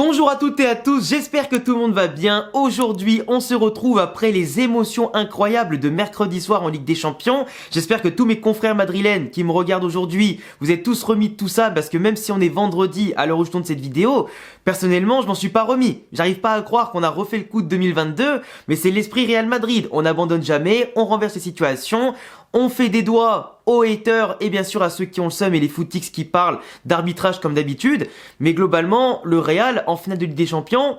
Bonjour à toutes et à tous, j'espère que tout le monde va bien. Aujourd'hui, on se retrouve après les émotions incroyables de mercredi soir en Ligue des Champions. J'espère que tous mes confrères madrilènes qui me regardent aujourd'hui, vous êtes tous remis de tout ça parce que même si on est vendredi à l'heure où je tourne cette vidéo, personnellement, je m'en suis pas remis. J'arrive pas à croire qu'on a refait le coup de 2022, mais c'est l'esprit Real Madrid. On n'abandonne jamais, on renverse les situations. On fait des doigts aux haters et bien sûr à ceux qui ont le seum et les footix qui parlent d'arbitrage comme d'habitude. Mais globalement, le Real en finale de Ligue des Champions,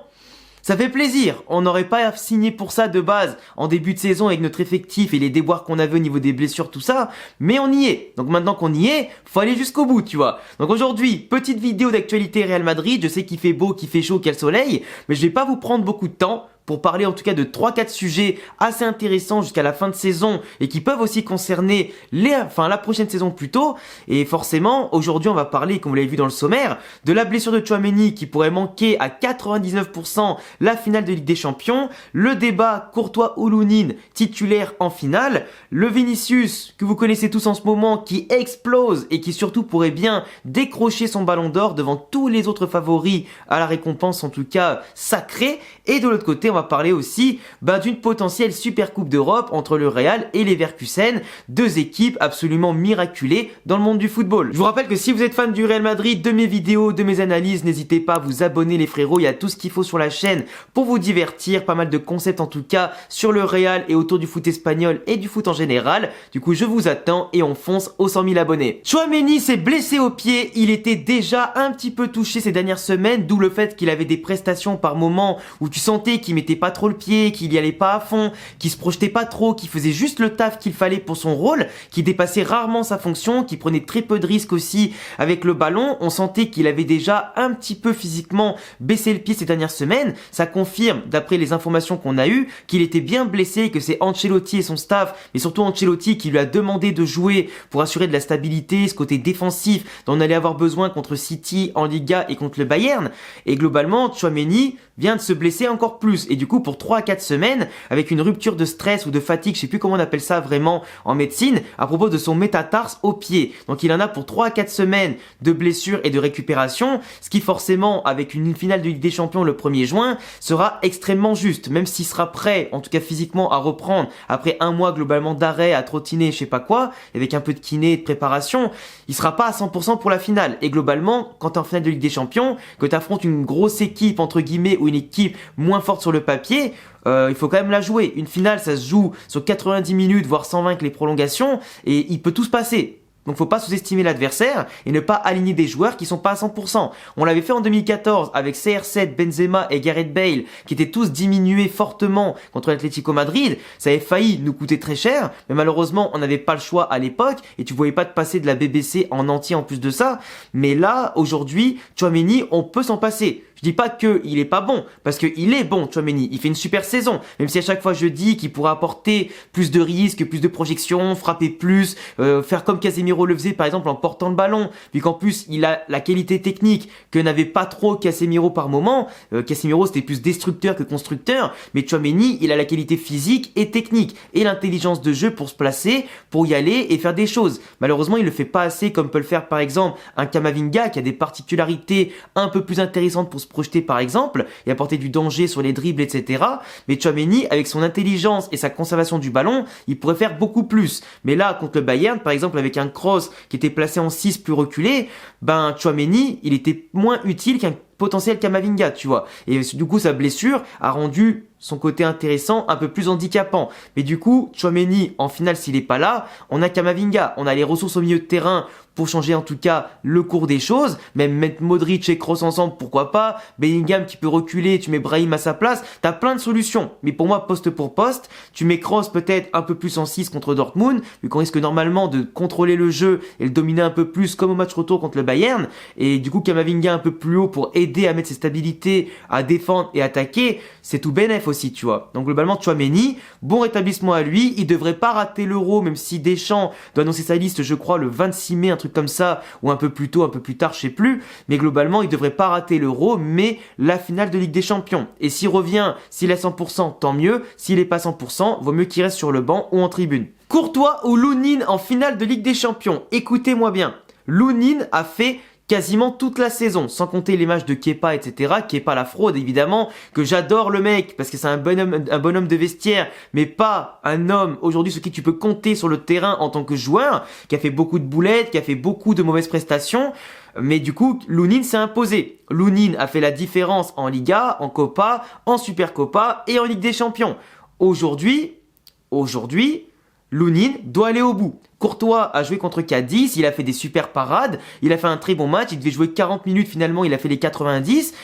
ça fait plaisir. On n'aurait pas signé pour ça de base en début de saison avec notre effectif et les déboires qu'on avait au niveau des blessures, tout ça. Mais on y est. Donc maintenant qu'on y est, faut aller jusqu'au bout, tu vois. Donc aujourd'hui, petite vidéo d'actualité Real Madrid. Je sais qu'il fait beau, qu'il fait chaud, qu'il y a le soleil. Mais je vais pas vous prendre beaucoup de temps pour parler en tout cas de 3-4 sujets assez intéressants jusqu'à la fin de saison et qui peuvent aussi concerner la prochaine saison plutôt. Et forcément, aujourd'hui on va parler, comme vous l'avez vu dans le sommaire, de la blessure de Tchouaméni qui pourrait manquer à 99% la finale de Ligue des Champions, le débat Courtois ou Lunin titulaire en finale, le Vinicius que vous connaissez tous en ce moment qui explose et qui surtout pourrait bien décrocher son ballon d'or devant tous les autres favoris à la récompense en tout cas sacrée. Et de l'autre côté, on va parler aussi d'une potentielle super coupe d'Europe entre le Real et les Leverkusen, deux équipes absolument miraculées dans le monde du football. Je vous rappelle que si vous êtes fan du Real Madrid, de mes vidéos, de mes analyses, n'hésitez pas à vous abonner les frérots, il y a tout ce qu'il faut sur la chaîne pour vous divertir, pas mal de concepts en tout cas sur le Real et autour du foot espagnol et du foot en général. Du coup, je vous attends et on fonce aux 100 000 abonnés. Tchouaméni s'est blessé au pied, il était déjà un petit peu touché ces dernières semaines, d'où le fait qu'il avait des prestations par moments où tu sentais qu'il mettait pas trop le pied, qu'il y allait pas à fond, qu'il se projetait pas trop, qu'il faisait juste le taf qu'il fallait pour son rôle, qu'il dépassait rarement sa fonction, qu'il prenait très peu de risques aussi avec le ballon. On sentait qu'il avait déjà un petit peu physiquement baissé le pied ces dernières semaines. Ça confirme, d'après les informations qu'on a eues, qu'il était bien blessé, que c'est Ancelotti et son staff, mais surtout Ancelotti qui lui a demandé de jouer pour assurer de la stabilité, ce côté défensif dont on allait avoir besoin contre City en Liga et contre le Bayern. Et globalement, Tchouaméni vient de se blesser encore plus. Et du coup, pour 3 à 4 semaines, avec une rupture de stress ou de fatigue, je sais plus comment on appelle ça vraiment en médecine, à propos de son métatarse au pied. Donc il en a pour 3 à 4 semaines de blessure et de récupération, ce qui forcément, avec une finale de Ligue des Champions le 1er juin, sera extrêmement juste. Même s'il sera prêt, en tout cas physiquement, à reprendre après un mois globalement d'arrêt, à trottiner, je sais pas quoi, avec un peu de kiné et de préparation, il sera pas à 100% pour la finale. Et globalement, quand t'es en finale de Ligue des Champions, que t'affrontes une grosse équipe, entre guillemets, ou une équipe moins forte sur le papier, il faut quand même la jouer. Une finale, ça se joue sur 90 minutes, voire 120 avec les prolongations, et il peut tout se passer. Donc faut pas sous-estimer l'adversaire et ne pas aligner des joueurs qui sont pas à 100%. On l'avait fait en 2014 avec CR7, Benzema et Gareth Bale qui étaient tous diminués fortement contre l'Atlético Madrid. Ça avait failli nous coûter très cher, mais malheureusement on n'avait pas le choix à l'époque et tu voyais pas te passer de la BBC en entier en plus de ça. Mais là, aujourd'hui, Tchouaméni, on peut s'en passer. Je dis pas qu'il est pas bon, parce qu'il est bon, Tchouaméni. Il fait une super saison. Même si à chaque fois je dis qu'il pourrait apporter plus de risques, plus de projections, frapper plus, faire comme Casemiro le faisait par exemple en portant le ballon. Puis qu'en plus il a la qualité technique que n'avait pas trop Casemiro par moment. Casemiro c'était plus destructeur que constructeur. Mais Tchouaméni, il a la qualité physique et technique. Et l'intelligence de jeu pour se placer, pour y aller et faire des choses. Malheureusement il le fait pas assez comme peut le faire par exemple un Camavinga qui a des particularités un peu plus intéressantes pour se projeter par exemple et apporter du danger sur les dribbles, etc. Mais Tchouaméni, avec son intelligence et sa conservation du ballon, il pourrait faire beaucoup plus. Mais là, contre le Bayern, par exemple, avec un cross qui était placé en 6 plus reculé, Tchouaméni, il était moins utile qu'un potentiel Camavinga, tu vois. Et du coup, sa blessure a rendu son côté intéressant un peu plus handicapant. Mais du coup, Tchouaméni, en finale, s'il est pas là, on a Camavinga, on a les ressources au milieu de terrain pour changer en tout cas le cours des choses, même mettre Modric et Kroos ensemble, pourquoi pas, Bellingham qui peut reculer, tu mets Brahim à sa place, t'as plein de solutions. Mais pour moi, poste pour poste, tu mets Kroos peut-être un peu plus en 6 contre Dortmund, vu qu'on risque normalement de contrôler le jeu et le dominer un peu plus comme au match retour contre le Bayern, et du coup Camavinga un peu plus haut pour aider à mettre ses stabilités, à défendre et attaquer, c'est tout bénef aussi, tu vois. Donc globalement, Tchouaméni, bon rétablissement à lui, il devrait pas rater l'Euro, même si Deschamps doit annoncer sa liste, je crois, le 26 mai, un truc comme ça, ou un peu plus tôt, un peu plus tard, je sais plus, mais globalement, il devrait pas rater l'Euro, mais la finale de Ligue des Champions. Et s'il revient, s'il est à 100%, tant mieux, s'il est pas à 100%, vaut mieux qu'il reste sur le banc ou en tribune. Courtois ou Lunin en finale de Ligue des Champions? Écoutez-moi bien. Lunin a fait quasiment toute la saison, sans compter les matchs de Kepa, etc. Kepa la fraude, évidemment, que j'adore le mec, parce que c'est un bonhomme de vestiaire, mais pas un homme, aujourd'hui, sur qui tu peux compter sur le terrain en tant que joueur, qui a fait beaucoup de boulettes, qui a fait beaucoup de mauvaises prestations. Mais du coup, Lunin s'est imposé. Lunin a fait la différence en Liga, en Copa, en Supercopa et en Ligue des Champions. Aujourd'hui, Lunin doit aller au bout. Courtois a joué contre Cadiz, il a fait des super parades, il a fait un très bon match, il devait jouer 40 minutes, finalement il a fait les 90.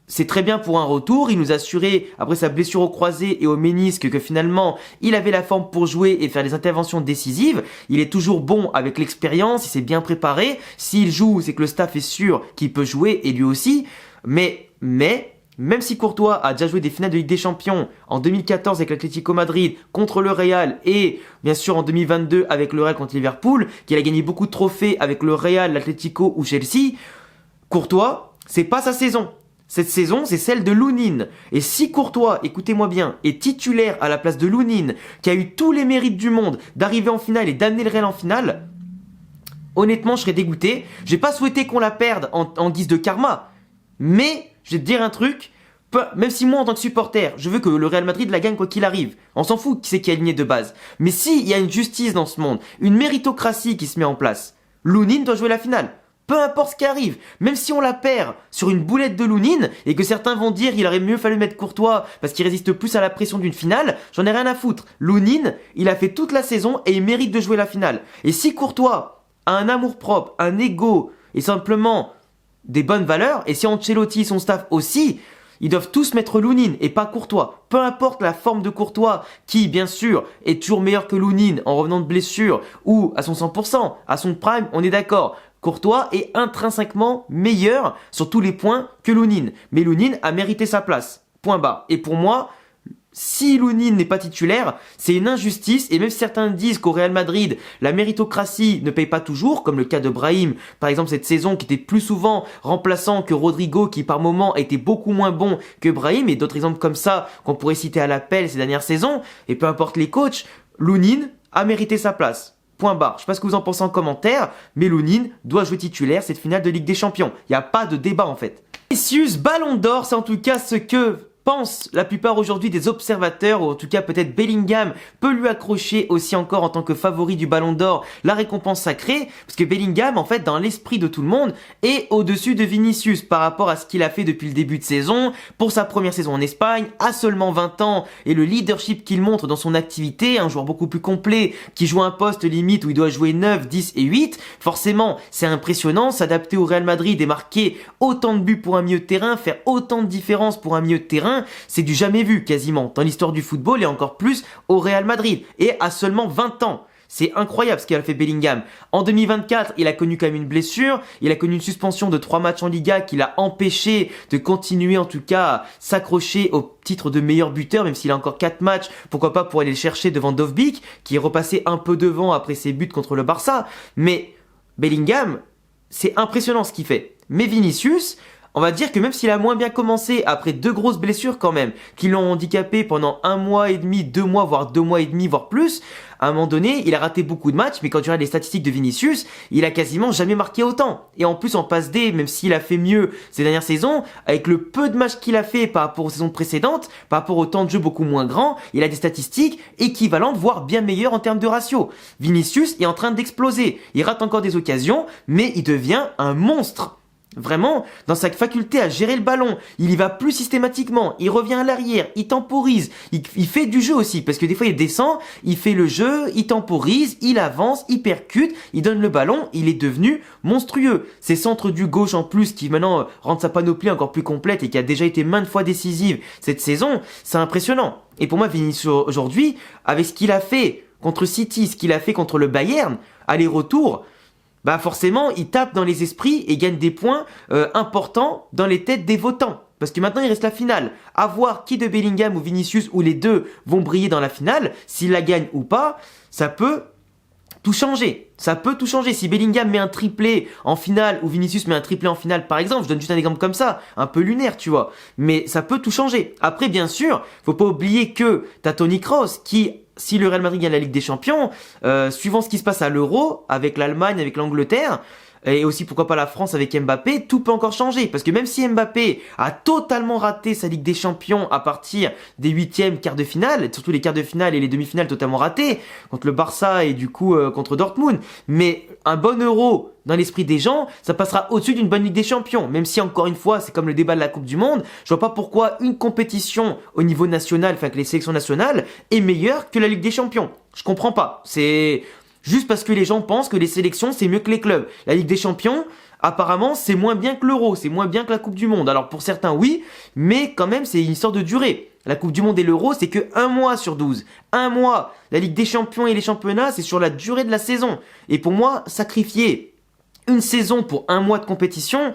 C'est très bien pour un retour, il nous a assuré, après sa blessure au croisé et au ménisque, que finalement, il avait la forme pour jouer et faire des interventions décisives. Il est toujours bon avec l'expérience, il s'est bien préparé. S'il joue, c'est que le staff est sûr qu'il peut jouer, et lui aussi. Mais, même si Courtois a déjà joué des finales de Ligue des Champions en 2014 avec l'Atlético Madrid contre le Real et bien sûr en 2022 avec le Real contre Liverpool, qu'il a gagné beaucoup de trophées avec le Real, l'Atlético ou Chelsea, Courtois, c'est pas sa saison. Cette saison, c'est celle de Lunin. Et si Courtois, écoutez-moi bien, est titulaire à la place de Lunin, qui a eu tous les mérites du monde d'arriver en finale et d'amener le Real en finale, honnêtement, je serais dégoûté. J'ai pas souhaité qu'on la perde en guise de karma. Mais, je vais te dire un truc, même si moi, en tant que supporter, je veux que le Real Madrid la gagne quoi qu'il arrive. On s'en fout qui c'est qui est aligné de base. Mais s'il y a une justice dans ce monde, une méritocratie qui se met en place, Lunin doit jouer la finale. Peu importe ce qui arrive, même si on la perd sur une boulette de Lunin et que certains vont dire qu'il aurait mieux fallu mettre Courtois parce qu'il résiste plus à la pression d'une finale, j'en ai rien à foutre. Lunin, il a fait toute la saison et il mérite de jouer la finale. Et si Courtois a un amour-propre, un ego et simplement des bonnes valeurs, et si Ancelotti, son staff aussi, ils doivent tous mettre Lunin et pas Courtois. Peu importe la forme de Courtois, qui bien sûr est toujours meilleur que Lunin en revenant de blessure ou à son 100%, à son prime, on est d'accord. Courtois est intrinsèquement meilleur sur tous les points que Lunin. Mais Lunin a mérité sa place. Point barre. Et pour moi, si Lunin n'est pas titulaire, c'est une injustice. Et même si certains disent qu'au Real Madrid, la méritocratie ne paye pas toujours, comme le cas de Brahim, par exemple cette saison, qui était plus souvent remplaçant que Rodrigo, qui par moments était beaucoup moins bon que Brahim, et d'autres exemples comme ça qu'on pourrait citer à l'appel ces dernières saisons, et peu importe les coachs, Lunin a mérité sa place. Point barre. Je sais pas ce que vous en pensez en commentaire, mais Lunin doit jouer titulaire cette finale de Ligue des Champions. Il n'y a pas de débat en fait. Vinicius Ballon d'Or, c'est en tout cas ce que pensent la plupart aujourd'hui des observateurs, ou en tout cas peut-être Bellingham peut lui accrocher aussi encore en tant que favori du Ballon d'Or la récompense sacrée, parce que Bellingham en fait dans l'esprit de tout le monde est au-dessus de Vinicius par rapport à ce qu'il a fait depuis le début de saison, pour sa première saison en Espagne, à seulement 20 ans, et le leadership qu'il montre dans son activité, un joueur beaucoup plus complet, qui joue un poste limite où il doit jouer 9, 10 et 8, forcément c'est impressionnant, s'adapter au Real Madrid et marquer autant de buts pour un milieu de terrain, faire autant de différence pour un milieu de terrain, c'est du jamais vu quasiment dans l'histoire du football et encore plus au Real Madrid et à seulement 20 ans. C'est incroyable ce qu'il a fait Bellingham. En 2024, il a connu quand même une blessure, il a connu une suspension de 3 matchs en Liga qui l'a empêché de continuer en tout cas à s'accrocher au titre de meilleur buteur, même s'il a encore 4 matchs, pourquoi pas pour aller le chercher devant Dovbyk, qui est repassé un peu devant après ses buts contre le Barça. Mais Bellingham, c'est impressionnant ce qu'il fait. Mais Vinicius, on va dire que même s'il a moins bien commencé après 2 grosses blessures quand même, qui l'ont handicapé pendant 1 mois et demi, 2 mois, voire 2 mois et demi, voire plus, à un moment donné, il a raté beaucoup de matchs, mais quand tu regardes les statistiques de Vinicius, il a quasiment jamais marqué autant. Et en plus, en passe D, même s'il a fait mieux ces dernières saisons, avec le peu de matchs qu'il a fait par rapport aux saisons précédentes, par rapport au temps de jeu beaucoup moins grand, il a des statistiques équivalentes, voire bien meilleures en termes de ratio. Vinicius est en train d'exploser. Il rate encore des occasions, mais il devient un monstre. Vraiment, dans sa faculté à gérer le ballon, il y va plus systématiquement, il revient à l'arrière, il temporise, il fait du jeu aussi, parce que des fois il descend, il fait le jeu, il temporise, il avance, il percute, il donne le ballon, il est devenu monstrueux. Ses centres du gauche en plus, qui maintenant rendent sa panoplie encore plus complète et qui a déjà été maintes fois décisive cette saison, c'est impressionnant. Et pour moi, Vinicius aujourd'hui, avec ce qu'il a fait contre City, ce qu'il a fait contre le Bayern, aller-retour, bah forcément, il tape dans les esprits et gagne des points importants dans les têtes des votants. Parce que maintenant, il reste la finale. À voir qui de Bellingham ou Vinicius ou les deux vont briller dans la finale. S'il la gagne ou pas, ça peut tout changer. Ça peut tout changer. Si Bellingham met un triplé en finale ou Vinicius met un triplé en finale, par exemple, je donne juste un exemple comme ça, un peu lunaire, tu vois. Mais ça peut tout changer. Après, bien sûr, faut pas oublier que t'as Toni Kroos qui, si le Real Madrid gagne la Ligue des Champions, suivant ce qui se passe à l'Euro, avec l'Allemagne, avec l'Angleterre, et aussi pourquoi pas la France avec Mbappé, tout peut encore changer. Parce que même si Mbappé a totalement raté sa Ligue des Champions à partir des huitièmes, quarts de finale, surtout les quarts de finale et les demi-finales totalement ratés, contre le Barça et du coup contre Dortmund, mais un bon Euro dans l'esprit des gens, ça passera au-dessus d'une bonne Ligue des Champions. Même si encore une fois, c'est comme le débat de la Coupe du Monde, je vois pas pourquoi une compétition au niveau national, enfin que les sélections nationales, est meilleure que la Ligue des Champions. Je comprends pas. C'est juste parce que les gens pensent que les sélections, c'est mieux que les clubs. La Ligue des Champions, apparemment, c'est moins bien que l'Euro, c'est moins bien que la Coupe du Monde. Alors pour certains, oui, mais quand même, c'est une histoire de durée. La Coupe du Monde et l'Euro, c'est que 1 mois sur 12. 1 mois. La Ligue des Champions et les championnats, c'est sur la durée de la saison. Et pour moi, sacrifier une saison pour 1 mois de compétition,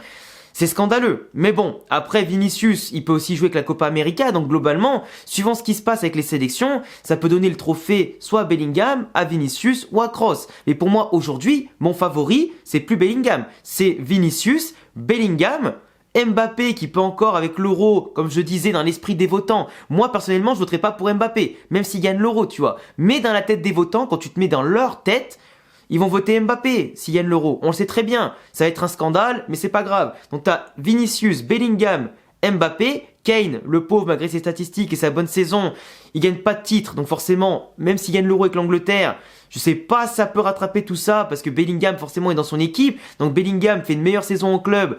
c'est scandaleux. Mais bon, après Vinicius, il peut aussi jouer avec la Copa América, donc globalement, suivant ce qui se passe avec les sélections, ça peut donner le trophée soit à Bellingham, à Vinicius ou à Kroos. Mais pour moi, aujourd'hui, mon favori, c'est plus Bellingham. C'est Vinicius, Bellingham, Mbappé qui peut encore avec l'Euro, comme je disais, dans l'esprit des votants. Moi, personnellement, je voterai pas pour Mbappé, même s'il gagne l'Euro, tu vois. Mais dans la tête des votants, quand tu te mets dans leur tête, ils vont voter Mbappé s'il gagne l'Euro. On le sait très bien. Ça va être un scandale, mais c'est pas grave. Donc t'as Vinicius, Bellingham, Mbappé, Kane, le pauvre, malgré ses statistiques et sa bonne saison, il gagne pas de titre. Donc forcément, même s'il gagne l'Euro avec l'Angleterre, je sais pas si ça peut rattraper tout ça, parce que Bellingham, forcément, est dans son équipe. Donc Bellingham fait une meilleure saison au club,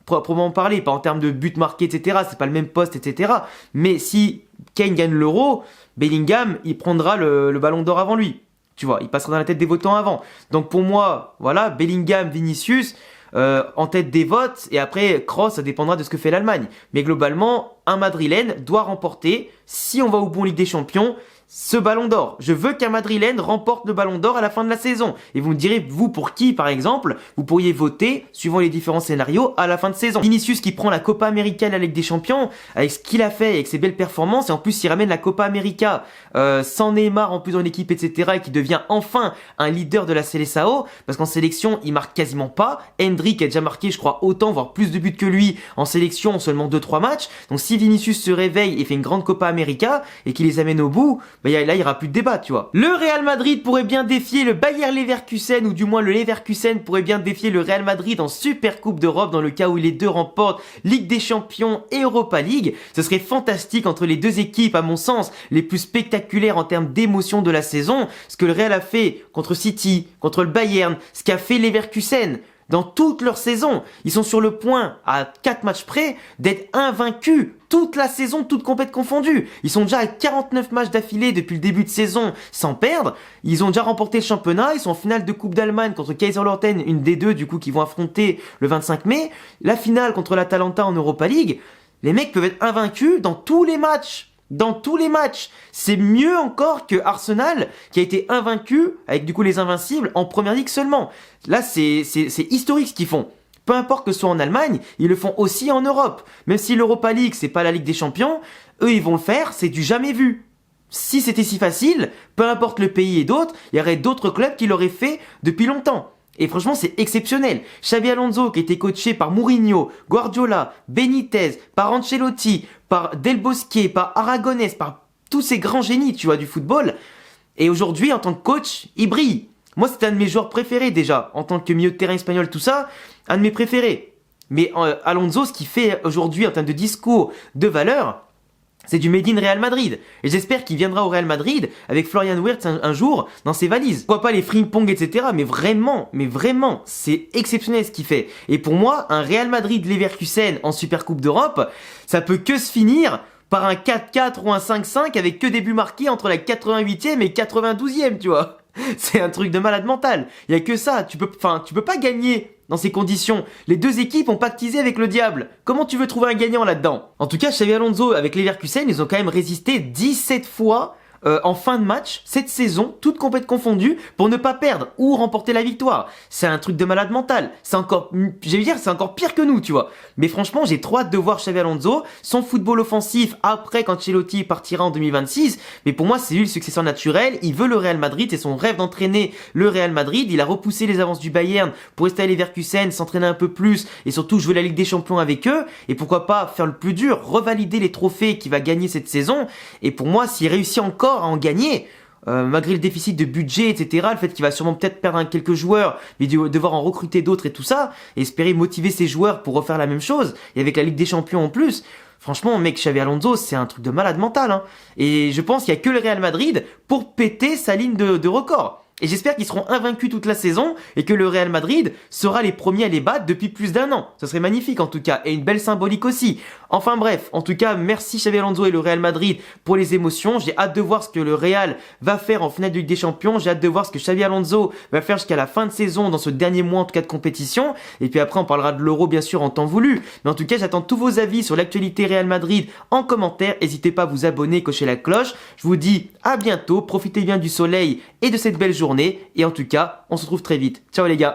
proprement parler, pas en termes de buts marqués, etc. C'est pas le même poste, etc. Mais si Kane gagne l'Euro, Bellingham, il prendra le ballon d'or avant lui. Tu vois, il passera dans la tête des votants avant. Donc pour moi, voilà, Bellingham, Vinicius, en tête des votes. Et après, Kroos, ça dépendra de ce que fait l'Allemagne. Mais globalement, un Madrilène doit remporter, si on va au bon Ligue des Champions, ce ballon d'or. Je veux qu'un Madrilène remporte le ballon d'or à la fin de la saison. Et vous me direz, vous, pour qui, par exemple, vous pourriez voter, suivant les différents scénarios, à la fin de saison. Vinicius qui prend la Copa América et la Ligue des Champions, avec ce qu'il a fait, avec ses belles performances, et en plus, il ramène la Copa América, sans Neymar en plus dans l'équipe, etc., et qui devient enfin un leader de la Seleção, parce qu'en sélection, il marque quasiment pas. Hendrick a déjà marqué, je crois, autant, voire plus de buts que lui, en sélection, en seulement 2-3 matchs. Donc si Vinicius se réveille et fait une grande Copa América, et qu'il les amène au bout, là, il n'y aura plus de débat, tu vois. Le Real Madrid pourrait bien défier le Bayer Leverkusen, ou du moins le Leverkusen pourrait bien défier le Real Madrid en Super Coupe d'Europe, dans le cas où les deux remportent Ligue des Champions et Europa League. Ce serait fantastique entre les deux équipes, à mon sens, les plus spectaculaires en termes d'émotion de la saison. Ce que le Real a fait contre City, contre le Bayern, ce qu'a fait Leverkusen dans toute leur saison. Ils sont sur le point, à 4 matchs près, d'être invaincus toute la saison, toute compète confondue. Ils sont déjà à 49 matchs d'affilée depuis le début de saison sans perdre. Ils ont déjà remporté le championnat. Ils sont en finale de Coupe d'Allemagne contre Kaiserslautern, une des deux du coup qui vont affronter le 25 mai. La finale contre l'Atalanta en Europa League. Les mecs peuvent être invaincus dans tous les matchs. Dans tous les matchs. C'est mieux encore que Arsenal qui a été invaincu avec du coup les Invincibles en Première Ligue seulement. Là c'est historique ce qu'ils font. Peu importe que ce soit en Allemagne, ils le font aussi en Europe. Même si l'Europa League c'est pas la Ligue des Champions, eux ils vont le faire, c'est du jamais vu. Si c'était si facile, peu importe le pays et d'autres, il y aurait d'autres clubs qui l'auraient fait depuis longtemps. Et franchement, c'est exceptionnel. Xabi Alonso, qui a été coaché par Mourinho, Guardiola, Benitez, par Ancelotti, par Del Bosque, par Aragonès, par tous ces grands génies, tu vois, du football. Et aujourd'hui, en tant que coach, il brille. Moi, c'est un de mes joueurs préférés déjà. En tant que milieu de terrain espagnol, tout ça, un de mes préférés. Mais Alonso, ce qu'il fait aujourd'hui en termes de discours, de valeur, c'est du made in Real Madrid. Et j'espère qu'il viendra au Real Madrid avec Florian Wirtz un jour dans ses valises. Pourquoi pas les frimpong, etc. Mais vraiment, c'est exceptionnel ce qu'il fait. Et pour moi, un Real Madrid-Leverkusen en Super Coupe d'Europe, ça peut que se finir par un 4-4 ou un 5-5 avec que des buts marqués entre la 88e et 92e, tu vois. C'est un truc de malade mental. Il y a que ça. Tu peux pas gagner dans ces conditions. Les deux équipes ont pactisé avec le diable. Comment tu veux trouver un gagnant là-dedans? En tout cas, Xabi Alonso avec Leverkusen, ils ont quand même résisté 17 fois en fin de match cette saison, toutes compètes confondues, pour ne pas perdre ou remporter la victoire. C'est un truc de malade mental. C'est encore pire que nous, tu vois. Mais franchement, j'ai trop hâte de voir Xabi Alonso, son football offensif après quand Ancelotti partira en 2026. Mais pour moi, c'est lui le successeur naturel. Il veut le Real Madrid, c'est son rêve d'entraîner le Real Madrid. Il a repoussé les avances du Bayern pour rester à Leverkusen, s'entraîner un peu plus et surtout jouer la Ligue des Champions avec eux. Et pourquoi pas faire le plus dur, revalider les trophées qu'il va gagner cette saison. Et pour moi, s'il réussit encore à en gagner, malgré le déficit de budget, etc., le fait qu'il va sûrement peut-être perdre quelques joueurs, mais devoir en recruter d'autres et tout ça, et espérer motiver ses joueurs pour refaire la même chose, et avec la Ligue des Champions en plus, franchement, mec, Xabi Alonso, c'est un truc de malade mental, hein. Et je pense qu'il y a que le Real Madrid pour péter sa ligne de record. Et j'espère qu'ils seront invaincus toute la saison et que le Real Madrid sera les premiers à les battre depuis plus d'1 an. Ce serait magnifique en tout cas, et une belle symbolique aussi. Enfin bref, en tout cas, merci Xabi Alonso et le Real Madrid pour les émotions. J'ai hâte de voir ce que le Real va faire en finale de Ligue des Champions. J'ai hâte de voir ce que Xabi Alonso va faire jusqu'à la fin de saison dans ce dernier mois en tout cas de compétition. Et puis après, on parlera de l'Euro bien sûr en temps voulu. Mais en tout cas, j'attends tous vos avis sur l'actualité Real Madrid en commentaire. N'hésitez pas à vous abonner, cocher la cloche. Je vous dis à bientôt. Profitez bien du soleil et de cette belle journée. Et en tout cas, on se retrouve très vite. Ciao les gars.